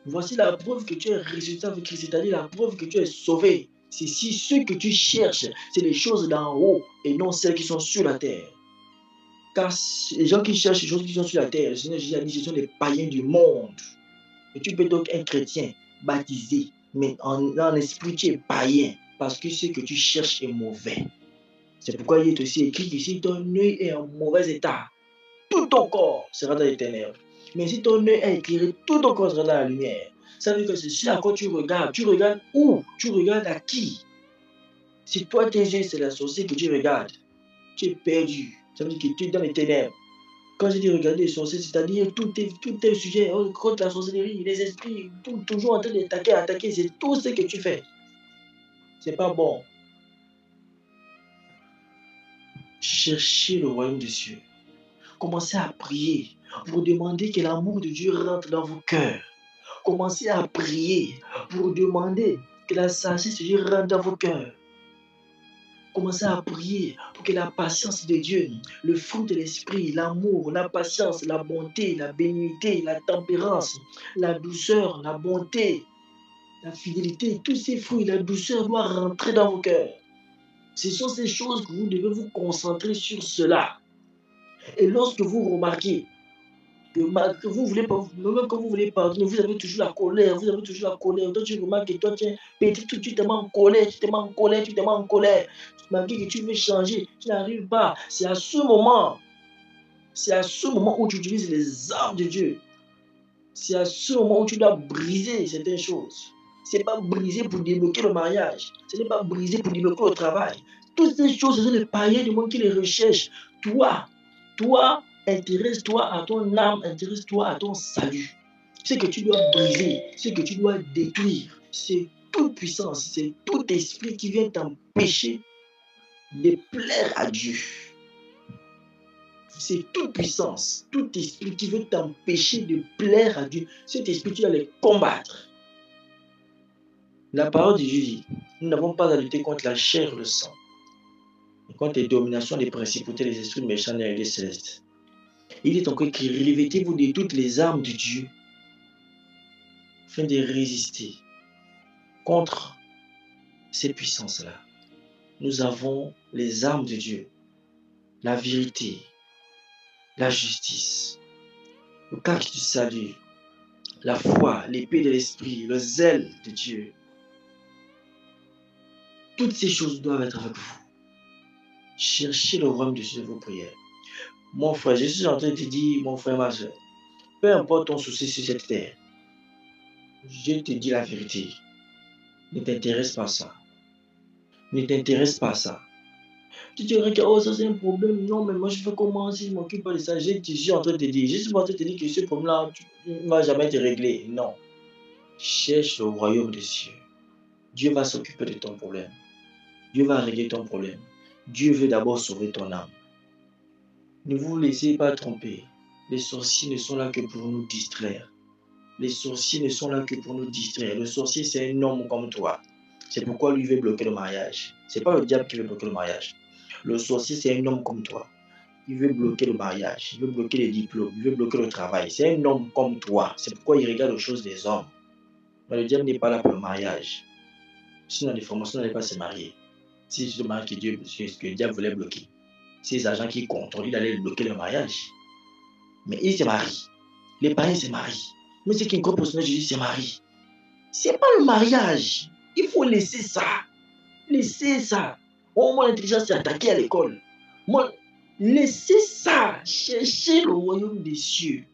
Voici la preuve que tu es ressuscité avec Christ, c'est-à-dire la preuve que tu es sauvé. C'est si ce que tu cherches, c'est les choses d'en haut et non celles qui sont sur la terre. Car les gens qui cherchent les choses qui sont sur la terre, le Seigneur Jésus a dit, ce sont les païens du monde. Et tu peux donc être chrétien, baptisé, mais en esprit, tu es païen, parce que ce que tu cherches est mauvais. C'est pourquoi il est aussi écrit que si ton œil est en mauvais état, tout ton corps sera dans les ténèbres. Mais si ton œil est éclairé, tout ton corps sera dans la lumière. Ça veut dire que c'est à quoi tu regardes où? Tu regardes à qui? Si toi, tes yeux, c'est la sorcière que tu regardes, tu es perdu. Ça veut dire que tu es dans les ténèbres. Quand je dis regarder les sorciers, c'est-à-dire tout est sujet contre la sorcellerie, les esprits, toujours en train d'attaquer, c'est tout ce que tu fais. C'est pas bon. Cherchez le royaume des cieux. Commencez à prier pour demander que l'amour de Dieu rentre dans vos cœurs. Commencez à prier pour demander que la sagesse de Dieu rentre dans vos cœurs. Commencez à prier pour que la patience de Dieu, le fruit de l'esprit, l'amour, la patience, la bonté, la bénignité, la tempérance, la douceur, la bonté, la fidélité, tous ces fruits, la douceur doivent rentrer dans vos cœurs. Ce sont ces choses que vous devez vous concentrer sur cela. Et lorsque vous remarquez que vous voulez pas, même quand vous voulez pardonner, vous avez toujours la colère, Toi, tu remarques que toi, tu es petit, tu te mets en colère, Malgré que tu veux changer, tu n'arrives pas. C'est à ce moment où tu utilises les armes de Dieu. C'est à ce moment où tu dois briser certaines choses. Ce n'est pas briser pour débloquer le mariage. Ce n'est pas briser pour débloquer le travail. Toutes ces choses, ce sont les païens du monde qui les recherchent. Toi, intéresse-toi à ton âme, intéresse-toi à ton salut. Ce que tu dois briser, ce que tu dois détruire, c'est toute puissance, c'est tout esprit qui vient t'empêcher de plaire à Dieu. C'est toute puissance, tout esprit qui veut t'empêcher de plaire à Dieu. Cet esprit, tu dois le combattre. La parole de Dieu dit, nous n'avons pas à lutter contre la chair et le sang, mais contre les dominations des principautés des esprits méchants des réalités célestes. Il est encore écrit, revêtez-vous de toutes les armes de Dieu, afin de résister contre ces puissances-là. Nous avons les armes de Dieu, la vérité, la justice, le casque du salut, la foi, l'épée de l'esprit, le zèle de Dieu. Toutes ces choses doivent être avec vous. Cherchez le royaume de Dieu de vos prières. Mon frère, je suis en train de te dire, mon frère, ma soeur, peu importe ton souci sur cette terre, je te dis la vérité. Ne t'intéresse pas à ça. Ne t'intéresse pas à ça. Tu dirais que oh, ça c'est un problème. Non, mais moi je fais comment si je ne m'occupe pas de ça? Je suis en train de te dire. Je suis en train de te dire que ce problème-là, tu ne vas jamais te régler. Non. Cherche le royaume des cieux. Dieu va s'occuper de ton problème. Dieu va régler ton problème. Dieu veut d'abord sauver ton âme. Ne vous laissez pas tromper. Les sorciers ne sont là que pour nous distraire. Les sorciers ne sont là que pour nous distraire. Le sorcier, c'est un homme comme toi. C'est pourquoi lui veut bloquer le mariage. Ce n'est pas le diable qui veut bloquer le mariage. Le sorcier, c'est un homme comme toi. Il veut bloquer le mariage, il veut bloquer les diplômes, il veut bloquer le travail. C'est un homme comme toi. C'est pourquoi il regarde aux choses des hommes. Mais le diable n'est pas là pour le mariage. Sinon, les formations n'allaient pas se marier. Si c'est le mariage que le diable voulait bloquer, ces agents qui contrôlent, il allait bloquer le mariage. Mais il se marie. Les parents se marient. Mais ce qui est pour cela, Jésus se marie. Ce n'est pas le mariage. Il faut laisser ça. Laissez ça. Oh, mon intelligence s'est attaquée à l'école. Laissez ça. Cherchez le royaume des cieux.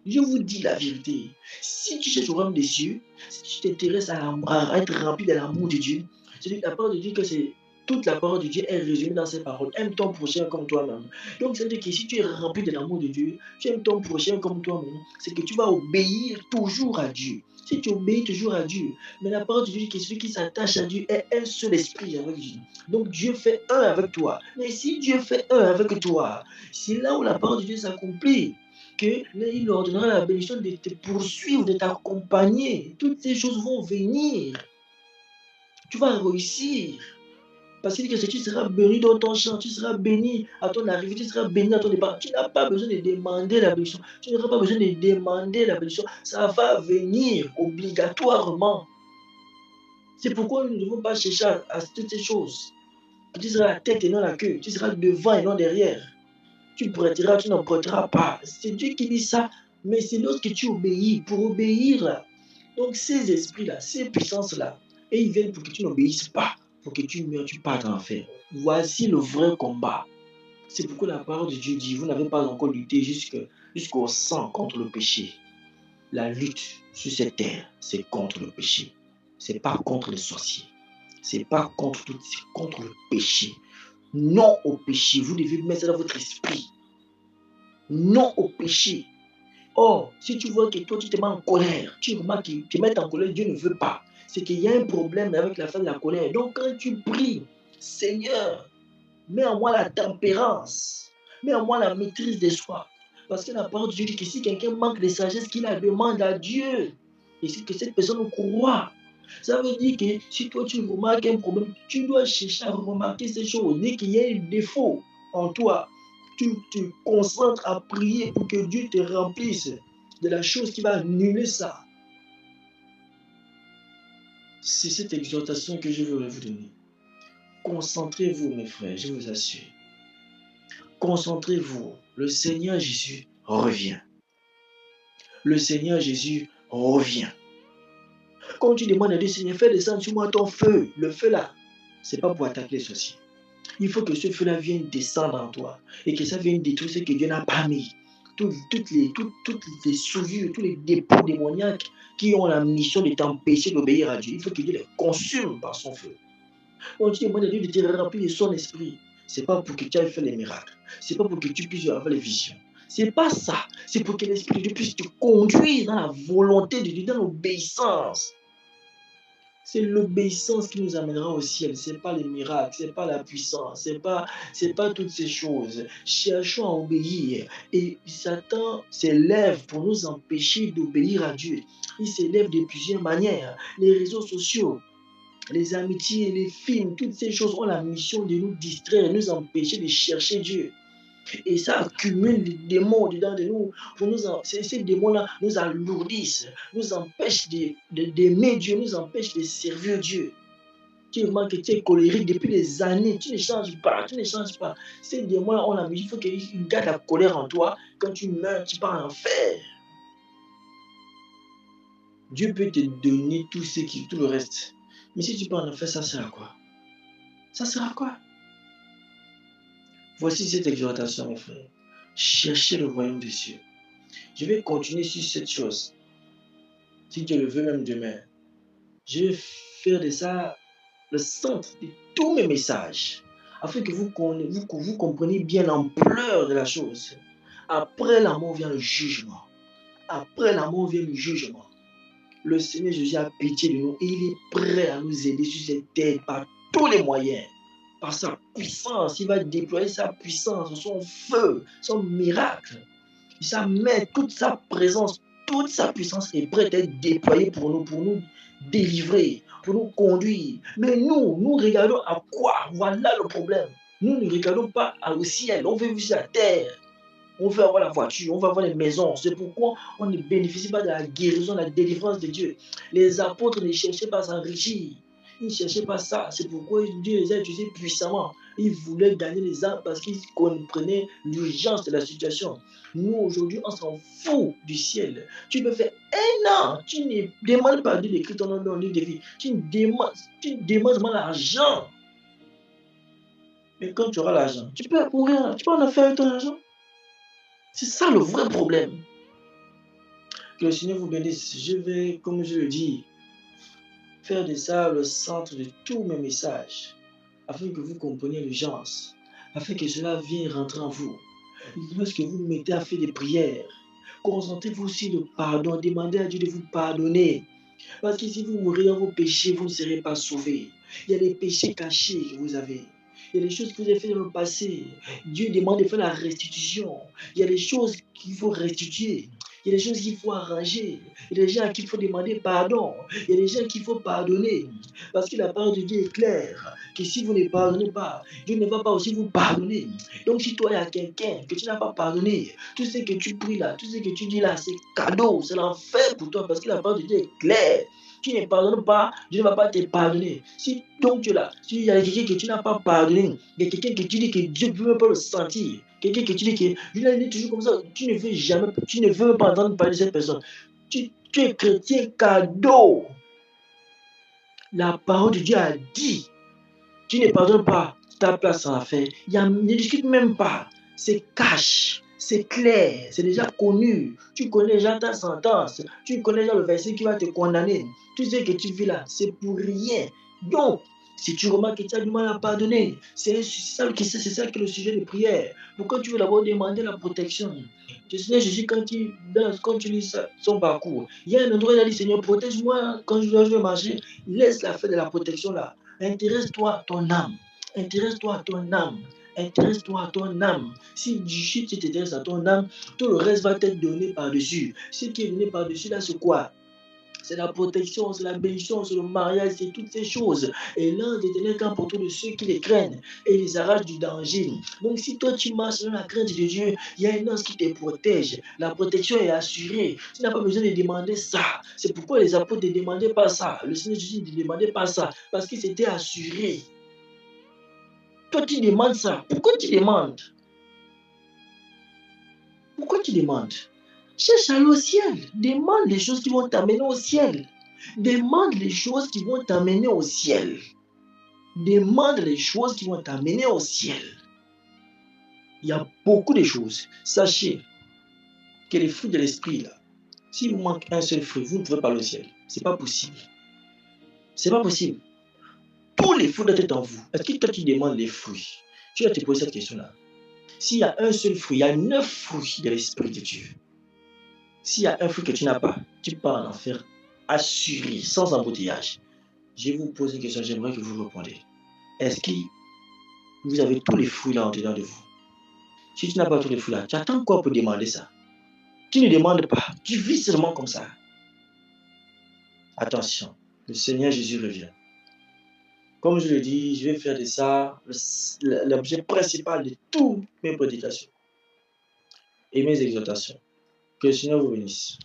Je vous dis la vérité. Si tu cherches le royaume des cieux, si tu t'intéresses à être rempli de l'amour de Dieu, c'est la parole de Dieu que c'est toute la parole de Dieu est résumée dans ces paroles. Aime ton prochain comme toi-même. Donc, ça veut dire que si tu es rempli de l'amour de Dieu, tu aimes ton prochain comme toi-même, c'est que tu vas obéir toujours à Dieu. Si tu obéis toujours à Dieu, mais la parole de Dieu dit que celui qui s'attache à Dieu est un seul esprit avec Dieu. Donc, Dieu fait un avec toi. Mais si Dieu fait un avec toi, c'est là où la parole de Dieu s'accomplit. Il ordonnera la bénédiction de te poursuivre, de t'accompagner. Toutes ces choses vont venir. Tu vas réussir. Parce qu'il dit que tu seras béni dans ton champ, tu seras béni à ton arrivée, tu seras béni à ton départ. Tu n'as pas besoin de demander la bénédiction. Tu n'auras pas besoin de demander la bénédiction. Ça va venir obligatoirement. C'est pourquoi nous ne devons pas chercher à toutes ces choses. Tu seras la tête et non la queue. Tu seras devant et non derrière. Tu prêteras, tu n'en prêteras pas. C'est Dieu qui dit ça. Mais c'est lorsque tu obéis. Pour obéir, là. Donc ces esprits-là, ces puissances-là, et ils viennent pour que tu n'obéisses pas, pour que tu meurs, tu partes en enfer. Voici le vrai combat. C'est pourquoi la parole de Dieu dit, vous n'avez pas encore lutté jusqu'au sang contre le péché. La lutte sur cette terre, c'est contre le péché. C'est pas contre les sorciers. C'est pas contre tout, c'est contre le péché. Non au péché. Vous devez mettre ça dans votre esprit. Non au péché. Or, si tu vois que toi, tu te mets en colère, tu remarques que te mettre en colère, Dieu ne veut pas. C'est qu'il y a un problème avec la fin de la colère. Donc, quand tu pries, Seigneur, mets en moi la tempérance, mets en moi la maîtrise de soi. Parce que la parole de Dieu dit que si quelqu'un manque de sagesse, qu'il la demande à Dieu. Et si que cette personne croit. Ça veut dire que si toi tu remarques un problème, tu dois chercher à remarquer ces choses. Dès qu'il y a un défaut en toi, tu te concentres à prier pour que Dieu te remplisse de la chose qui va annuler ça. C'est cette exhortation que je veux vous donner. Concentrez-vous, mes frères, je vous assure. Concentrez-vous. Le Seigneur Jésus revient. Le Seigneur Jésus revient. Quand tu demandes à Dieu, Seigneur, fais descendre sur moi ton feu. Le feu là, ce n'est pas pour attaquer les sorciers. Il faut que ce feu-là vienne descendre en toi et que ça vienne détruire ce que Dieu n'a pas mis. Toutes les souillures, tous les dépôts démoniaques qui ont la mission de t'empêcher d'obéir à Dieu. Il faut que Dieu les consume par son feu. Quand tu demandes à Dieu de te remplir de son esprit, ce n'est pas pour que tu ailles faire les miracles. Ce n'est pas pour que tu puisses avoir les visions. Ce n'est pas ça. C'est pour que l'Esprit de Dieu puisse te conduire dans la volonté de Dieu, dans l'obéissance. C'est l'obéissance qui nous amènera au ciel. Ce n'est pas les miracles, ce n'est pas la puissance, ce n'est pas toutes ces choses. Cherchons à obéir. Et Satan s'élève pour nous empêcher d'obéir à Dieu. Il s'élève de plusieurs manières. Les réseaux sociaux, les amitiés, les films, toutes ces choses ont la mission de nous distraire, de nous empêcher de chercher Dieu. Et ça accumule des démons dedans de nous. Ces démons-là nous alourdissent, nous empêchent d'aimer Dieu, nous empêchent de servir Dieu. Tu remarques que tu es colérique depuis des années, tu ne changes pas, tu ne changes pas. Ces démons-là ont la mission, il faut qu'ils gardent la colère en toi. Quand tu meurs, tu pars en enfer. Dieu peut te donner tout le reste. Mais si tu pars en enfer, ça sert à quoi? Ça sert à quoi? Voici cette exhortation, mes frères. Cherchez le royaume des cieux. Je vais continuer sur cette chose. Si Dieu le veut, même demain. Je vais faire de ça le centre de tous mes messages. Afin que vous compreniez bien l'ampleur de la chose. Après la mort vient le jugement. Après la mort vient le jugement. Le Seigneur Jésus a pitié de nous et il est prêt à nous aider sur cette terre par tous les moyens. Par sa puissance, il va déployer sa puissance, son feu, son miracle. Ça met toute sa présence, toute sa puissance est prête à être déployée pour nous délivrer, pour nous conduire. Mais nous regardons à quoi? Voilà le problème. Nous ne regardons pas au ciel, on veut vivre sur la terre. On veut avoir la voiture, on veut avoir les maisons. C'est pourquoi on ne bénéficie pas de la guérison, de la délivrance de Dieu. Les apôtres ne cherchaient pas à s'enrichir. Ils ne cherchaient pas ça. C'est pourquoi Dieu les a utilisés puissamment. Ils voulaient gagner les âmes parce qu'ils comprenaient l'urgence de la situation. Nous, aujourd'hui, on s'en fout du ciel. Tu peux faire un an. Tu ne demandes pas Dieu d'écrire ton nom dans le livre de vie. Tu demandes seulement l'argent. Mais quand tu auras l'argent, tu peux mourir. Tu peux en faire avec ton argent. C'est ça le vrai problème. Que le Seigneur vous bénisse. Je vais, comme je le dis, faire de ça le centre de tous mes messages, afin que vous compreniez l'urgence, afin que cela vienne rentrer en vous. Lorsque vous mettez à faire des prières, concentrez-vous sur le pardon, demandez à Dieu de vous pardonner. Parce que si vous mourrez dans vos péchés, vous ne serez pas sauvés. Il y a des péchés cachés que vous avez. Il y a des choses que vous avez fait dans le passé. Dieu demande de faire la restitution. Il y a des choses qu'il faut restituer. Il y a des choses qu'il faut arranger. Il y a des gens à qui il faut demander pardon. Il y a des gens qu'il faut pardonner. Parce que la parole de Dieu est claire. Que si vous ne pardonnez pas, Dieu ne va pas aussi vous pardonner. Donc si toi, il y a quelqu'un que tu n'as pas pardonné, tout ce que tu pries là, tout ce que tu dis là, c'est cadeau, c'est l'enfer pour toi. Parce que la parole de Dieu est claire. Tu ne pardonnes pas, Dieu ne va pas te pardonner. Si donc tu es là, s'il y a quelqu'un que tu n'as pas pardonné, il y a quelqu'un que tu dis que Dieu ne peut même pas le sentir, quelqu'un que tu dis que Dieu est toujours comme ça, tu ne veux jamais, tu ne veux même pas entendre parler de cette personne. Tu es chrétien cadeau. La parole de Dieu a dit, tu ne pardonnes pas, ta place en affaire. Ne discute même pas. C'est cash, c'est clair, c'est déjà connu. Tu connais déjà ta sentence, tu connais déjà le verset qui va te condamner. Tout ce que tu vis là, c'est pour rien. Donc, si tu remarques que tu as du mal à pardonner, c'est ça qui est le sujet de prière. Pourquoi tu veux d'abord demander la protection? Le Seigneur Jésus, quand tu lis son parcours, il y a un endroit où il a dit, Seigneur, protège-moi quand je dois marcher. Laisse la fête de la protection là. Intéresse-toi à ton âme. Intéresse-toi à ton âme. Intéresse-toi à ton âme. Si tu t'intéresses à ton âme, tout le reste va t'être donné par-dessus. Ce qui est donné par-dessus, là, c'est quoi? C'est la protection, c'est la bénédiction, c'est le mariage, c'est toutes ces choses. Et l'ange d'éternel camp pour tous ceux qui les craignent et les arrache du danger. Donc si toi tu marches dans la crainte de Dieu, il y a un ange qui te protège. La protection est assurée. Tu n'as pas besoin de demander ça. C'est pourquoi les apôtres ne demandaient pas ça. Le Seigneur Jésus ne demandait pas ça. Parce que c'était assuré. Toi tu demandes ça. Pourquoi tu demandes? Pourquoi tu demandes? Cherche à aller au ciel. Demande les choses qui vont t'amener au ciel. Demande les choses qui vont t'amener au ciel. Demande les choses qui vont t'amener au ciel. Il y a beaucoup de choses. Sachez que les fruits de l'esprit, là, s'il vous manque un seul fruit, vous ne pouvez pas aller au ciel. C'est pas possible. C'est pas possible. Tous les fruits doivent être en vous. Est-ce que toi tu demandes les fruits? Tu vas te poser cette question-là. S'il y a un seul fruit, il y a 9 fruits de l'esprit de Dieu. S'il y a un fruit que tu n'as pas, tu pars en enfer assuré, sans embouteillage. Je vais vous poser une question, j'aimerais que vous répondiez. Est-ce que vous avez tous les fruits là en dedans de vous? Si tu n'as pas tous les fruits là, tu attends quoi pour demander ça? Tu ne demandes pas, tu vis seulement comme ça. Attention, le Seigneur Jésus revient. Comme je le dis, je vais faire de ça l'objet principal de toutes mes prédications et mes exhortations. Que le Seigneur vous bénisse.